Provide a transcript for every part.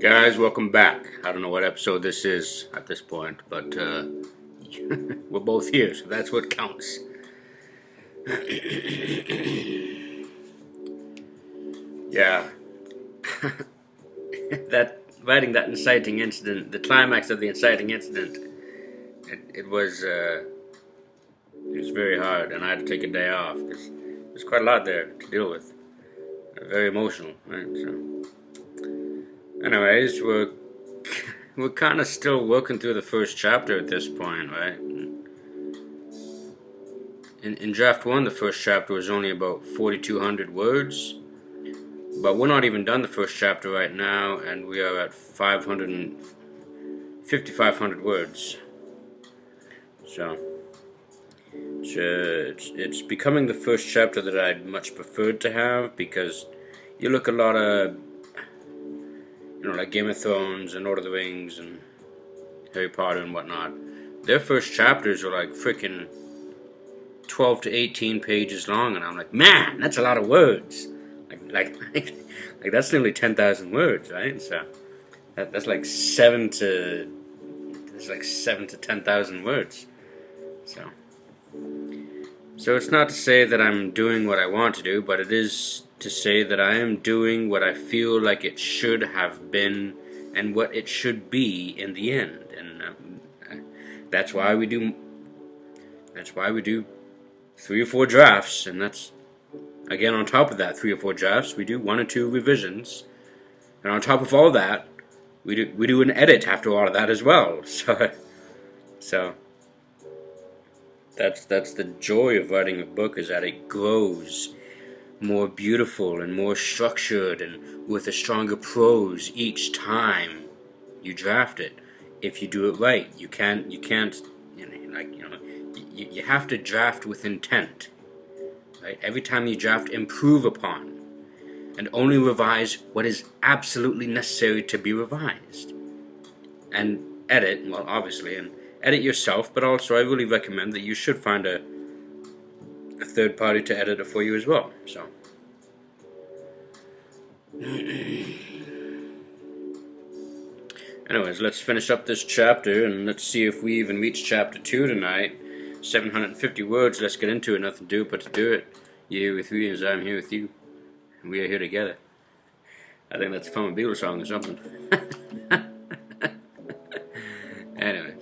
Guys, welcome back. I don't know what episode this is at this point, but we're both here, so that's what counts. Yeah. Writing that inciting incident, the climax of the inciting incident, it was very hard, and I had to take a day off because there's quite a lot there to deal with. Very emotional, right? So, anyways, we're kind of still working through the first chapter at this point, right? In draft 1, the first chapter was only about 4,200 words, but we're not even done the first chapter right now, and we are at 5,500 words. So it's becoming the first chapter that I'd much preferred to have, because you look a lot of, like Game of Thrones and Lord of the Rings and Harry Potter and whatnot. Their first chapters are like freaking 12 to 18 pages long, and I'm like, man, that's a lot of words. Like that's nearly 10,000 words, right? So that's like 7 to 10,000 words. So it's not to say that I'm doing what I want to do, but it is to say that I am doing what I feel like it should have been and what it should be in the end. And that's why we do 3 or 4 drafts, and that's, again, on top of that 3 or 4 drafts, we do 1 or 2 revisions, and on top of all that, we do an edit after all of that as well. So that's the joy of writing a book, is that it grows more beautiful and more structured and with a stronger prose each time you draft it. If you do it right, you have to draft with intent. Right? Every time you draft, improve upon, and only revise what is absolutely necessary to be revised. And edit, well, obviously, and edit yourself, but also I really recommend that you should find a third party to edit it for you as well. So, anyways, let's finish up this chapter, and let's see if we even reach chapter 2 tonight. 750 words, let's get into it. Nothing to do but to do it. You're here with me as I'm here with you. We are here together. I think that's from a Beatles song or something. Anyways.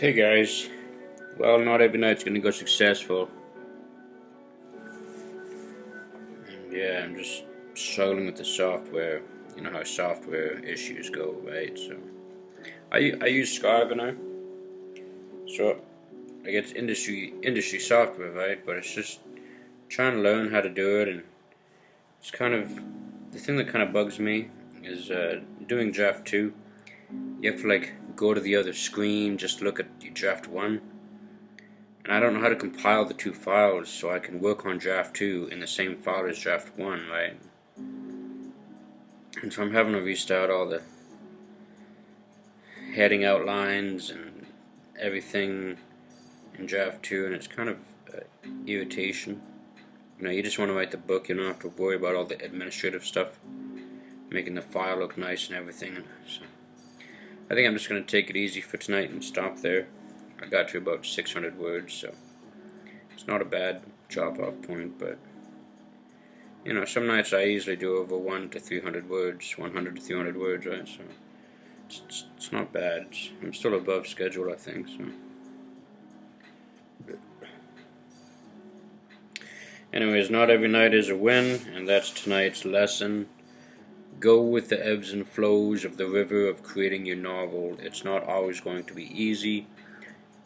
Hey guys, well, not every night's gonna go successful. And yeah, I'm just struggling with the software. You know how software issues go, right? So I use Skype now, so I get industry software, right? But it's just trying to learn how to do it, and it's kind of the thing that kind of bugs me is doing draft 2. You have to like go to the other screen, just look at draft 1. And I don't know how to compile the two files so I can work on draft 2 in the same file as draft 1, right? And so I'm having to restart all the heading outlines and everything in draft 2, and it's kind of irritation. You know, you just want to write the book, you don't have to worry about all the administrative stuff, making the file look nice and everything. So I think I'm just going to take it easy for tonight and stop there. I got to about 600 words, so it's not a bad drop-off point, but you know, some nights I easily do over 100 to 300 words, 100 to 300 words, right? So it's not bad. I'm still above schedule, I think. So, anyways, not every night is a win, and that's tonight's lesson. Go with the ebbs and flows of the river of creating your novel. It's not always going to be easy.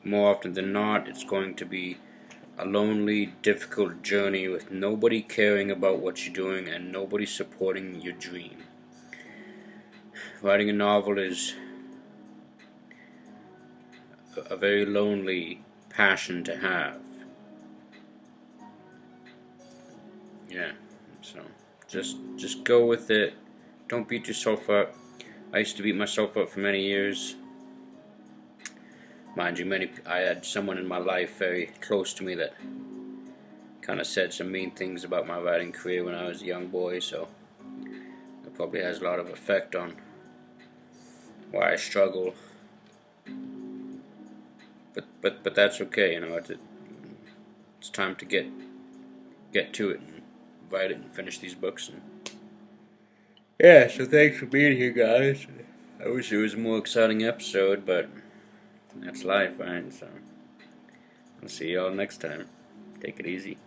More often than not, it's going to be a lonely, difficult journey with nobody caring about what you're doing and nobody supporting your dream. Writing a novel is a very lonely passion to have. Yeah, so just go with it. Don't beat yourself up. I used to beat myself up for many years. Mind you, I had someone in my life very close to me that kind of said some mean things about my writing career when I was a young boy, so it probably has a lot of effect on why I struggle. But that's okay, you know. It's time to get to it and write it and finish these books. And yeah, so thanks for being here, guys. I wish it was a more exciting episode, but that's life, right? So I'll see y'all next time. Take it easy.